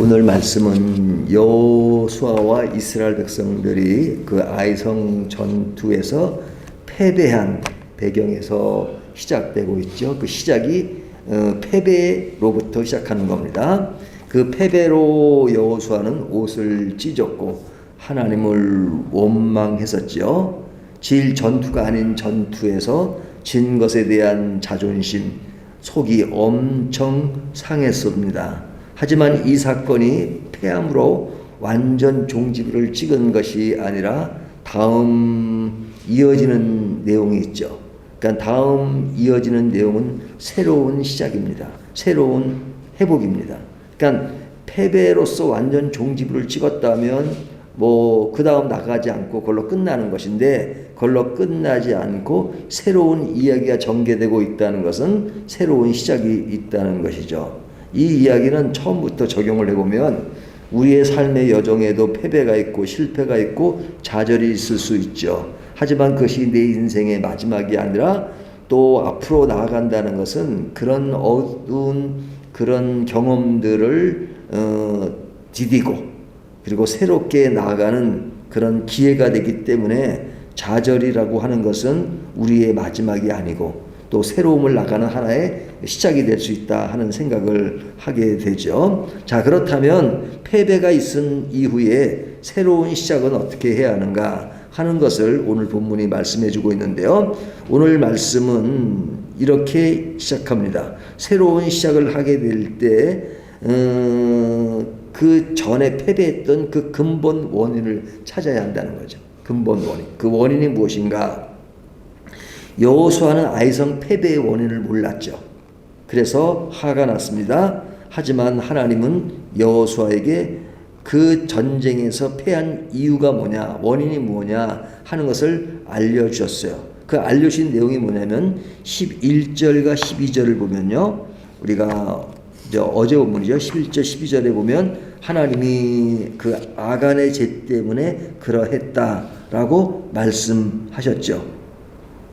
오늘 말씀은 여호수아와 이스라엘 백성들이 그 아이성 전투에서 패배한 배경에서 시작되고 있죠. 그 시작이 패배로부터 시작하는 겁니다. 그 패배로 여호수아는 옷을 찢었고 하나님을 원망했었죠. 질 전투가 아닌 전투에서 진 것에 대한 자존심, 속이 엄청 상했습니다. 하지만 이 사건이 패함으로 완전 종지부를 찍은 것이 아니라 다음 이어지는 내용이 있죠. 그러니까 다음 이어지는 내용은 새로운 시작입니다. 새로운 회복입니다. 그러니까 패배로서 완전 종지부를 찍었다면 그 다음 나가지 않고 그걸로 끝나는 것인데, 그걸로 끝나지 않고 새로운 이야기가 전개되고 있다는 것은 새로운 시작이 있다는 것이죠. 이 이야기는 처음부터 적용을 해보면 우리의 삶의 여정에도 패배가 있고 실패가 있고 좌절이 있을 수 있죠. 하지만 그것이 내 인생의 마지막이 아니라 또 앞으로 나아간다는 것은 그런 어두운 그런 경험들을 디디고 그리고 새롭게 나아가는 그런 기회가 되기 때문에 좌절이라고 하는 것은 우리의 마지막이 아니고 또 새로움을 나가는 하나의 시작이 될 수 있다 하는 생각을 하게 되죠. 자, 그렇다면 패배가 있은 이후에 새로운 시작은 어떻게 해야 하는가 하는 것을 오늘 본문이 말씀해 주고 있는데요. 오늘 말씀은 이렇게 시작합니다. 새로운 시작을 하게 될 때 그 전에 패배했던 그 근본 원인을 찾아야 한다는 거죠. 근본 원인. 그 원인이 무엇인가? 여호수아는 아이성 패배의 원인을 몰랐죠. 그래서 화가 났습니다. 하지만 하나님은 여호수아에게 그 전쟁에서 패한 이유가 뭐냐, 원인이 뭐냐 하는 것을 알려주셨어요. 그 알려주신 내용이 뭐냐면 11절과 12절을 보면요, 우리가 어제 본문이죠. 11절 12절에 보면 하나님이 그 아간의 죄 때문에 그러했다라고 말씀하셨죠.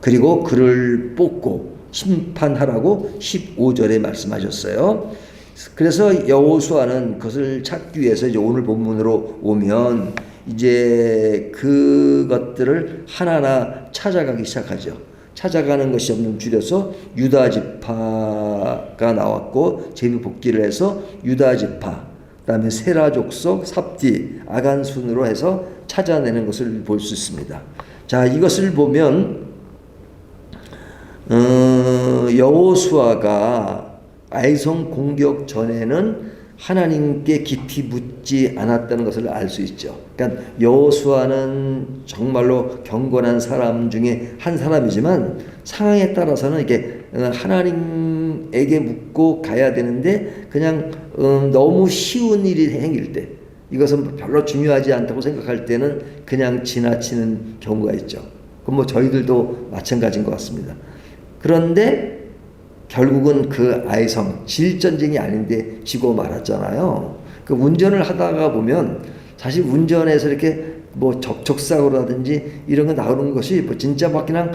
그리고 그를 뽑고 심판하라고 15절에 말씀하셨어요. 그래서 여호수아는 그것을 찾기 위해서 이제 오늘 본문으로 오면 이제 그것들을 하나하나 찾아가기 시작하죠. 찾아가는 것이 없는 줄여서 유다 지파가 나왔고 제비 복귀를 해서 유다 지파, 그다음에 세라 족속, 삽디, 아간 순으로 해서 찾아내는 것을 볼 수 있습니다. 자, 이것을 보면 여호수아가 아이성 공격 전에는 하나님께 깊이 묻지 않았다는 것을 알 수 있죠. 그러니까 여호수아는 정말로 경건한 사람 중에 한 사람이지만 상황에 따라서는 이게 하나님에게 묻고 가야 되는데 그냥 너무 쉬운 일이 생길 때, 이것은 별로 중요하지 않다고 생각할 때는 그냥 지나치는 경우가 있죠. 그럼 저희들도 마찬가지인 것 같습니다. 그런데 결국은 그 아이성 질전쟁이 아닌데 지고 말았잖아요. 그 운전을 하다가 보면 사실 운전에서 이렇게 접촉사고라든지 이런 거 나오는 것이 진짜 막 그냥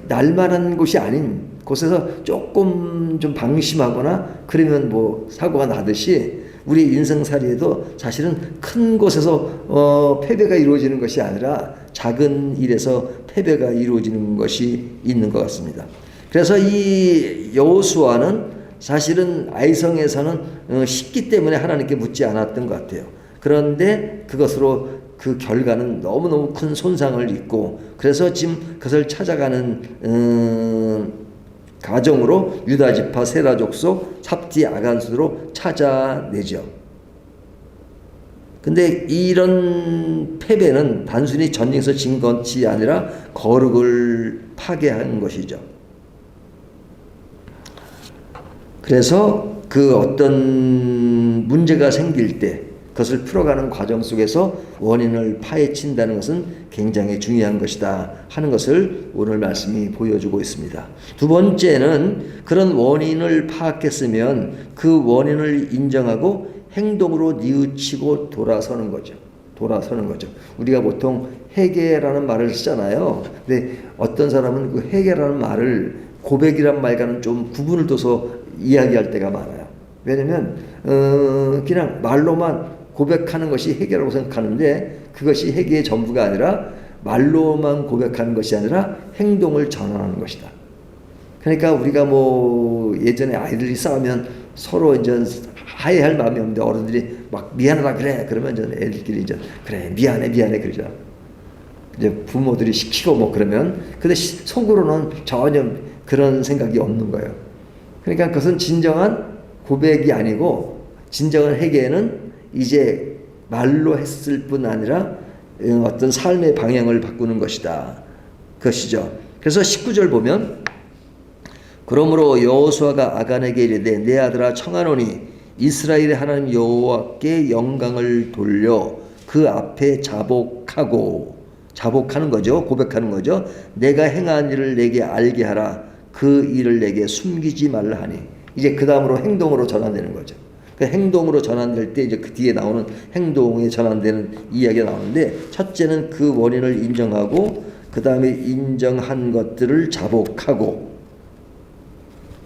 날만한 곳이 아닌 곳에서 조금 좀 방심하거나 그러면 사고가 나듯이 우리 인생살이에도 사실은 큰 곳에서 패배가 이루어지는 것이 아니라 작은 일에서 패배가 이루어지는 것이 있는 것 같습니다. 그래서 이 여호수아는 사실은 아이성에서는 쉽기 때문에 하나님께 묻지 않았던 것 같아요. 그런데 그것으로 그 결과는 너무너무 큰 손상을 입고, 그래서 지금 그것을 찾아가는 가정으로 유다 지파, 세라 족속, 삽디, 아간수로 찾아내죠. 근데 이런 패배는 단순히 전쟁에서 진 것이 아니라 거룩을 파괴한 것이죠. 그래서 그 어떤 문제가 생길 때 그것을 풀어가는 과정 속에서 원인을 파헤친다는 것은 굉장히 중요한 것이다 하는 것을 오늘 말씀이 보여주고 있습니다. 두 번째는 그런 원인을 파악했으면 그 원인을 인정하고 행동으로 뉘우치고 돌아서는 거죠. 우리가 보통 회개라는 말을 쓰잖아요. 근데 어떤 사람은 그 회개라는 말을 고백이란 말과는 좀 구분을 둬서 이야기할 때가 많아요. 왜냐면 그냥 말로만 고백하는 것이 회개라고 생각하는데 그것이 회개의 전부가 아니라 말로만 고백하는 것이 아니라 행동을 전환하는 것이다. 그러니까 우리가 뭐 예전에 아이들이 싸우면 서로 이제 화해할 마음이 없는데 어른들이 막 미안하다 그래 그러면 이제 애들끼리 이제 그래 미안해 그러죠. 이제 부모들이 시키고 뭐 그러면 근데 속으로는 전혀 그런 생각이 없는 거예요. 그러니까 그것은 진정한 고백이 아니고 진정한 회개는 이제 말로 했을 뿐 아니라 어떤 삶의 방향을 바꾸는 것이다. 그것이죠. 그래서 19절 보면 그러므로 여호수아가 아간에게 이르되 내 아들아 청하노니 이스라엘의 하나님 여호와께 영광을 돌려 그 앞에 자복하는 거죠. 고백하는 거죠. 내가 행한 일을 내게 알게 하라. 그 일을 내게 숨기지 말라 하니 이제 그 다음으로 행동으로 전환되는 거죠. 그 행동으로 전환될 때 이제 그 뒤에 나오는 행동에 전환되는 이야기가 나오는데 첫째는 그 원인을 인정하고 그 다음에 인정한 것들을 자복하고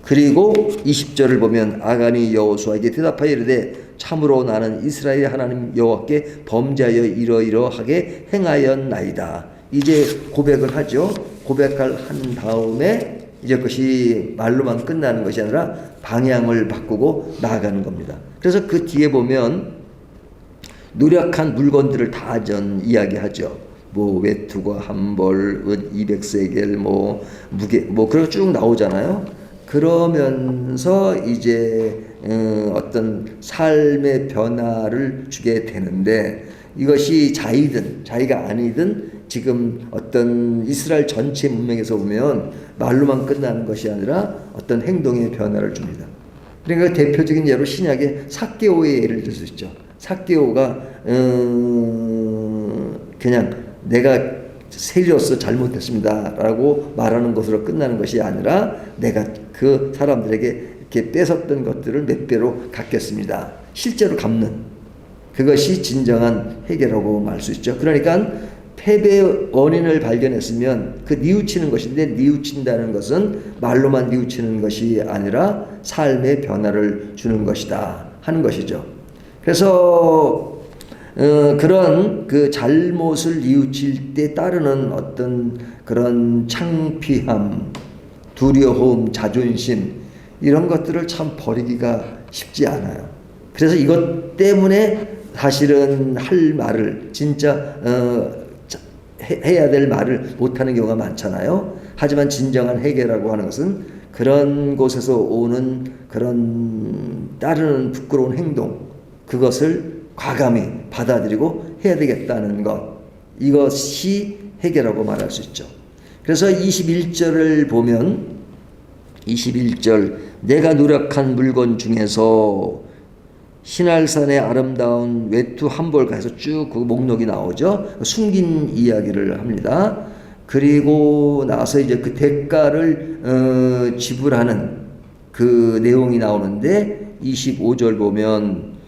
그리고 20절을 보면 아간이 여호수아에게 대답하여 이르되 참으로 나는 이스라엘 하나님 여호와께 범죄하여 이러이러하게 행하였나이다. 이제 고백을 하죠. 고백을 한 다음에 이제 그것이 말로만 끝나는 것이 아니라 방향을 바꾸고 나아가는 겁니다. 그래서 그 뒤에 보면 노력한 물건들을 다 이야기하죠. 뭐 외투가 한 벌, 200세겔, 뭐 무게, 뭐 그런 쭉 나오잖아요. 그러면서 이제 어떤 삶의 변화를 주게 되는데 이것이 자기가 아니든 지금 어떤 이스라엘 전체 문명에서 보면 말로만 끝나는 것이 아니라 어떤 행동의 변화를 줍니다. 그러니까 대표적인 예로 신약의 삭개오의 예를 들 수 있죠. 삭개오가 그냥 내가 세리로서 잘못했습니다 라고 말하는 것으로 끝나는 것이 아니라 내가 그 사람들에게 이렇게 뺏었던 것들을 몇 배로 갚겠습니다. 실제로 갚는 그것이 진정한 회개라고 말할 수 있죠. 그러니까 패배의 원인을 발견했으면 그 뉘우치는 것인데 뉘우친다는 것은 말로만 뉘우치는 것이 아니라 삶의 변화를 주는 것이다 하는 것이죠. 그래서 그런 그 잘못을 뉘우칠 때 따르는 어떤 그런 창피함, 두려움, 자존심 이런 것들을 참 버리기가 쉽지 않아요. 그래서 이것 때문에 사실은 할 말을 진짜 해야 될 말을 못하는 경우가 많잖아요. 하지만 진정한 회개라고 하는 것은 그런 곳에서 오는 그런 따르는 부끄러운 행동 그것을 과감히 받아들이고 해야 되겠다는 것 이것이 회개라고 말할 수 있죠. 그래서 21절을 보면 21절 내가 노력한 물건 중에서 신할산의 아름다운 외투 한 벌 가서 쭉 그 목록이 나오죠. 숨긴 이야기를 합니다. 그리고 나서 이제 그 대가를 지불하는 그 내용이 나오는데 25절 보면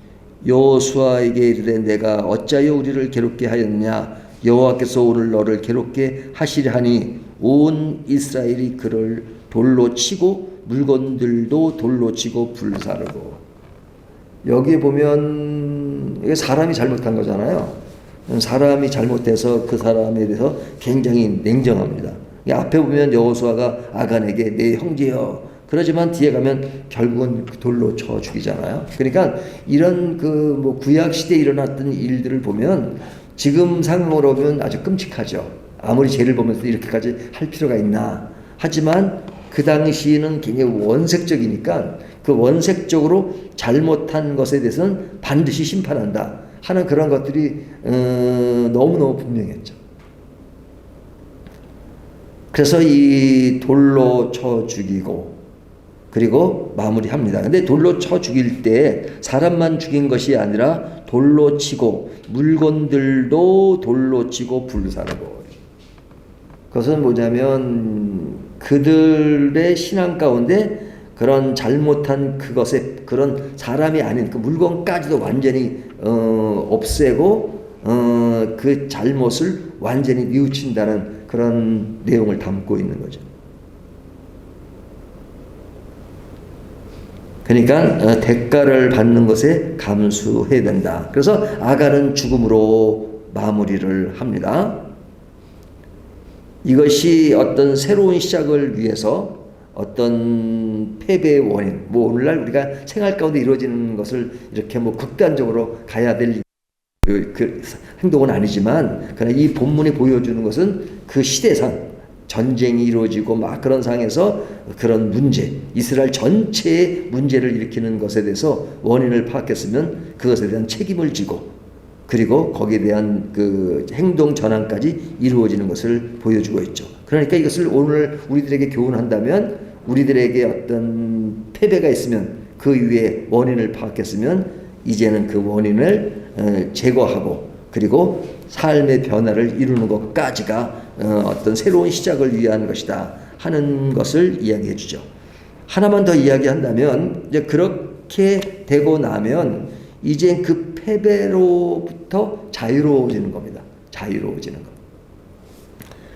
여호수아에게 이르되 내가 어찌하여 우리를 괴롭게 하였느냐 여호와께서 오늘 너를 괴롭게 하시려 하니 온 이스라엘이 그를 돌로 치고 물건들도 돌로 치고 불사르고 여기에 보면 이게 사람이 잘못한 거잖아요. 사람이 잘못해서 그 사람에 대해서 굉장히 냉정합니다. 앞에 보면 여호수아가 아간에게 내 형제여 그러지만 뒤에 가면 결국은 돌로 쳐 죽이잖아요. 그러니까 이런 그 뭐 구약 시대에 일어났던 일들을 보면 지금 상황으로 보면 아주 끔찍하죠. 아무리 죄를 보면서 이렇게까지 할 필요가 있나. 하지만 그 당시에는 굉장히 원색적이니까 그 원색적으로 잘못한 것에 대해서는 반드시 심판한다 하는 그런 것들이 너무너무 분명했죠. 그래서 이 돌로 쳐 죽이고 그리고 마무리합니다. 근데 돌로 쳐 죽일 때 사람만 죽인 것이 아니라 돌로 치고 물건들도 돌로 치고 불사르고 그것은 뭐냐면 그들의 신앙 가운데 그런 잘못한 그것에 그런 사람이 아닌 그 물건까지도 완전히 없애고 그 잘못을 완전히 뉘우친다는 그런 내용을 담고 있는 거죠. 그러니까 대가를 받는 것에 감수해야 된다. 그래서 아간은 죽음으로 마무리를 합니다. 이것이 어떤 새로운 시작을 위해서 어떤 패배의 원인, 뭐 오늘날 우리가 생활 가운데 이루어지는 것을 이렇게 뭐 극단적으로 가야 될 그 행동은 아니지만, 그러나 이 본문이 보여주는 것은 그 시대상 전쟁이 이루어지고 막 그런 상황에서 그런 문제, 이스라엘 전체의 문제를 일으키는 것에 대해서 원인을 파악했으면 그것에 대한 책임을 지고, 그리고 거기에 대한 그 행동 전환까지 이루어지는 것을 보여주고 있죠. 그러니까 이것을 오늘 우리들에게 교훈한다면, 우리들에게 어떤 패배가 있으면 그 위에 원인을 파악했으면 이제는 그 원인을 제거하고, 그리고 삶의 변화를 이루는 것까지가 어떤 새로운 시작을 위한 것이다 하는 것을 이야기해 주죠. 하나만 더 이야기한다면, 이제 그렇게 되고 나면 이제 그 패배로부터 자유로워지는 겁니다. 자유로워지는 것.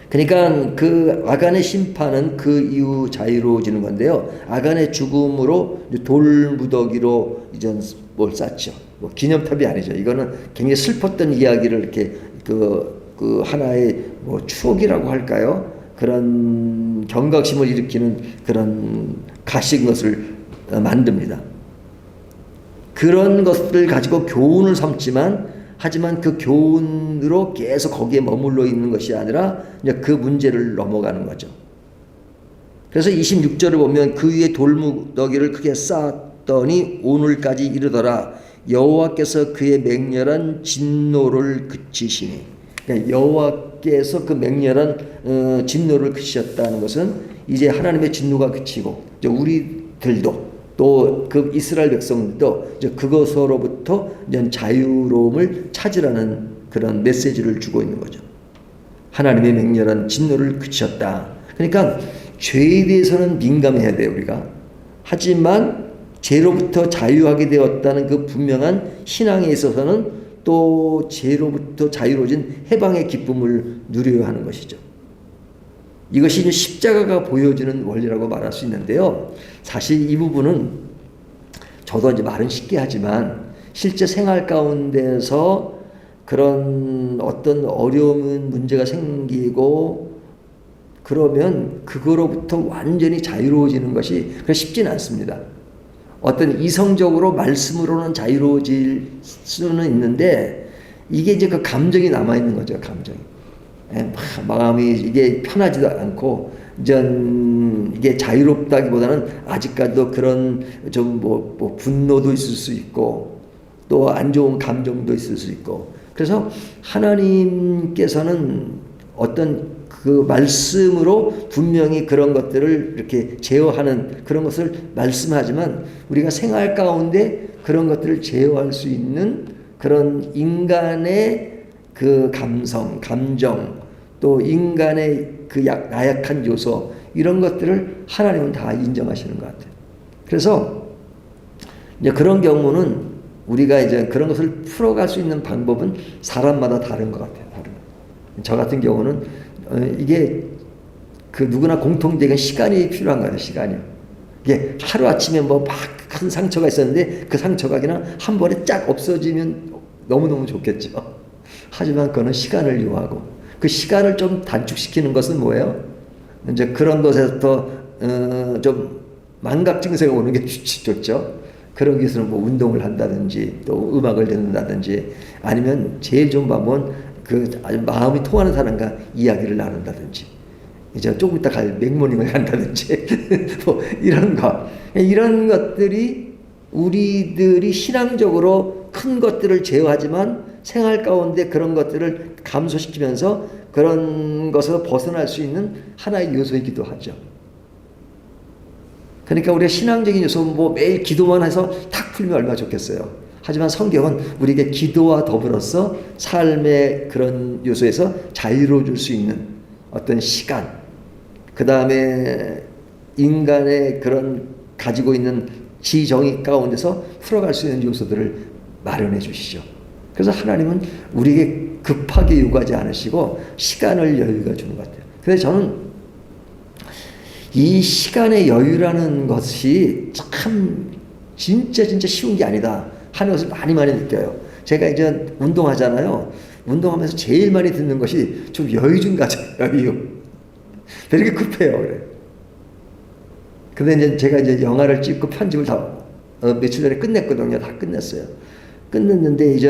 그러니까 그 아간의 심판은 그 이후 자유로워지는 건데요. 아간의 죽음으로 돌무더기로 이제 뭘 쌓죠. 뭐 기념탑이 아니죠. 이거는 굉장히 슬펐던 이야기를 이렇게 그 하나의 뭐 추억이라고 할까요? 그런 경각심을 일으키는 그런 가신 것을 만듭니다. 그런 것들을 가지고 교훈을 삼지만, 하지만 그 교훈으로 계속 거기에 머물러 있는 것이 아니라 이제 그 문제를 넘어가는 거죠. 그래서 26절을 보면 그 위에 돌무더기를 크게 쌓았더니 오늘까지 이르더라. 여호와께서 그의 맹렬한 진노를 그치시니. 그러니까 여호와께서 그 맹렬한 진노를 그치셨다는 것은 이제 하나님의 진노가 그치고, 이제 우리들도 또 그 이스라엘 백성들도 이제 그것으로부터 이제 자유로움을 찾으라는 그런 메시지를 주고 있는 거죠. 하나님의 맹렬한 진노를 그치셨다. 그러니까 죄에 대해서는 민감해야 돼요, 우리가. 하지만 죄로부터 자유하게 되었다는 그 분명한 신앙에 있어서는 또 죄로부터 자유로워진 해방의 기쁨을 누려야 하는 것이죠. 이것이 이제 십자가가 보여주는 원리라고 말할 수 있는데요. 사실 이 부분은 저도 이제 말은 쉽게 하지만 실제 생활 가운데서 그런 어떤 어려운 문제가 생기고 그러면 그거로부터 완전히 자유로워지는 것이 쉽지는 않습니다. 어떤 이성적으로 말씀으로는 자유로워질 수는 있는데 이게 이제 그 감정이 남아있는 거죠, 감정이. 마음이 이게 편하지도 않고, 이게 자유롭다기보다는 아직까지도 그런 좀 뭐 분노도 있을 수 있고, 또 안 좋은 감정도 있을 수 있고, 그래서 하나님께서는 어떤 그 말씀으로 분명히 그런 것들을 이렇게 제어하는 그런 것을 말씀하지만, 우리가 생활 가운데 그런 것들을 제어할 수 있는 그런 인간의 그 감성, 감정, 또 인간의 그 나약한 요소, 이런 것들을 하나님은 다 인정하시는 것 같아요. 그래서 이제 그런 경우는 우리가 이제 그런 것을 풀어갈 수 있는 방법은 사람마다 다른 것 같아요. 저 같은 경우는 이게 그 누구나 공통적인 시간이 필요한 거예요. 시간이요. 이게 하루 아침에 뭐 막 큰 상처가 있었는데 그 상처가 그냥 한 번에 쫙 없어지면 너무너무 좋겠죠. 하지만 그거는 시간을 요하고, 그 시간을 좀 단축시키는 것은 뭐예요? 이제 그런 것에서 좀 망각 증세가 오는 게 좋죠. 그러기 위해서는 뭐 운동을 한다든지 또 음악을 듣는다든지, 아니면 제일 좋은 방법은 그 아주 마음이 통하는 사람과 이야기를 나눈다든지, 이제 조금 이따 갈 맥모닝을 간다든지 뭐 이런 것들이 우리들이 신앙적으로 큰 것들을 제어하지만 생활 가운데 그런 것들을 감소시키면서 그런 것에서 벗어날 수 있는 하나의 요소이기도 하죠. 그러니까 우리가 신앙적인 요소 뭐 매일 기도만 해서 탁 풀면 얼마나 좋겠어요. 하지만 성경은 우리에게 기도와 더불어서 삶의 그런 요소에서 자유로워질 수 있는 어떤 시간, 그 다음에 인간의 그런 가지고 있는 지정의 가운데서 풀어갈 수 있는 요소들을 마련해 주시죠. 그래서 하나님은 우리에게 급하게 요구하지 않으시고 시간을 여유가 주는 것 같아요. 그래서 저는 이 시간의 여유라는 것이 참 진짜 쉬운 게 아니다 하는 것을 많이 느껴요. 제가 이제 운동하잖아요. 운동하면서 제일 많이 듣는 것이 좀 여유 좀 가져. 여유. 왜 이렇게 급해요? 그래. 근데 이제 제가 이제 영화를 찍고 편집을 다 며칠 전에 끝냈거든요. 다 끝냈어요. 끝냈는데 이제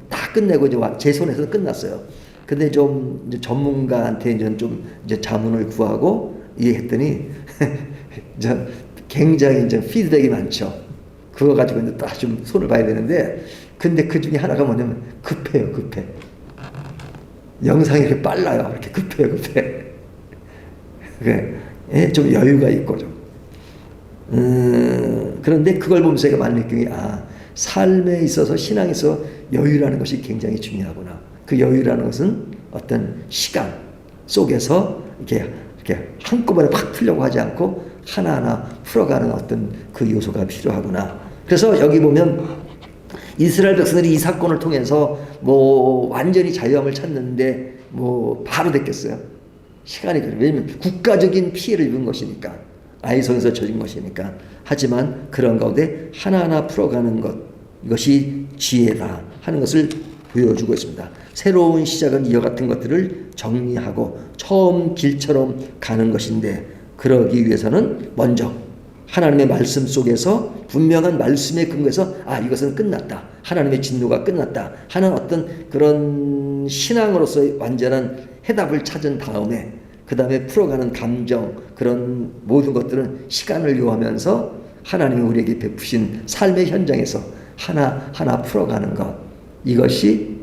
다 끝내고 이제 제 손에서 끝났어요. 근데 좀 이제 전문가한테 이제 자문을 구하고 이해했더니 이제 굉장히 이제 피드백이 많죠. 그거 가지고 이제 딱 좀 손을 봐야 되는데, 근데 그 중에 하나가 뭐냐면 급해요. 영상이 이렇게 빨라요. 이렇게 급해. 그래, 좀 여유가 있고 좀. 그런데 그걸 보면서 제가 많이 느낀 게, 삶에 있어서 신앙에 있어서 여유라는 것이 굉장히 중요하구나. 그 여유라는 것은 어떤 시간 속에서 이렇게 한꺼번에 확 풀려고 하지 않고 하나하나 풀어가는 어떤 그 요소가 필요하구나. 그래서 여기 보면 이스라엘 백성들이 이 사건을 통해서 뭐 완전히 자유함을 찾는데 뭐 바로 됐겠어요? 시간이 그래요. 왜냐면 국가적인 피해를 입은 것이니까, 아이성에서 져진 것이니까. 하지만 그런 가운데 하나하나 풀어가는 것, 이것이 지혜다 하는 것을 보여주고 있습니다. 새로운 시작은 이와 같은 것들을 정리하고 처음 길처럼 가는 것인데, 그러기 위해서는 먼저 하나님의 말씀 속에서 분명한 말씀에 근거해서 이것은 끝났다, 하나님의 진노가 끝났다 하는 어떤 그런 신앙으로서의 완전한 해답을 찾은 다음에, 그 다음에 풀어가는 감정, 그런 모든 것들은 시간을 요하면서 하나님이 우리에게 베푸신 삶의 현장에서 하나하나 풀어가는 것, 이것이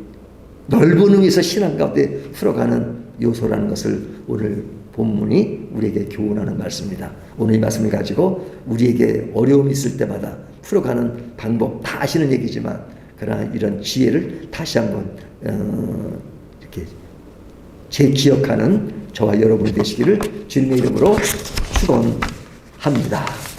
넓은 의미에서 신앙 가운데 풀어가는 요소라는 것을 오늘 본문이 우리에게 교훈하는 말씀입니다. 오늘 이 말씀을 가지고 우리에게 어려움이 있을 때마다 풀어가는 방법 다 아시는 얘기지만, 그러나 이런 지혜를 다시 한번 이렇게 재기억하는 저와 여러분이 되시기를 주님의 이름으로 축원합니다.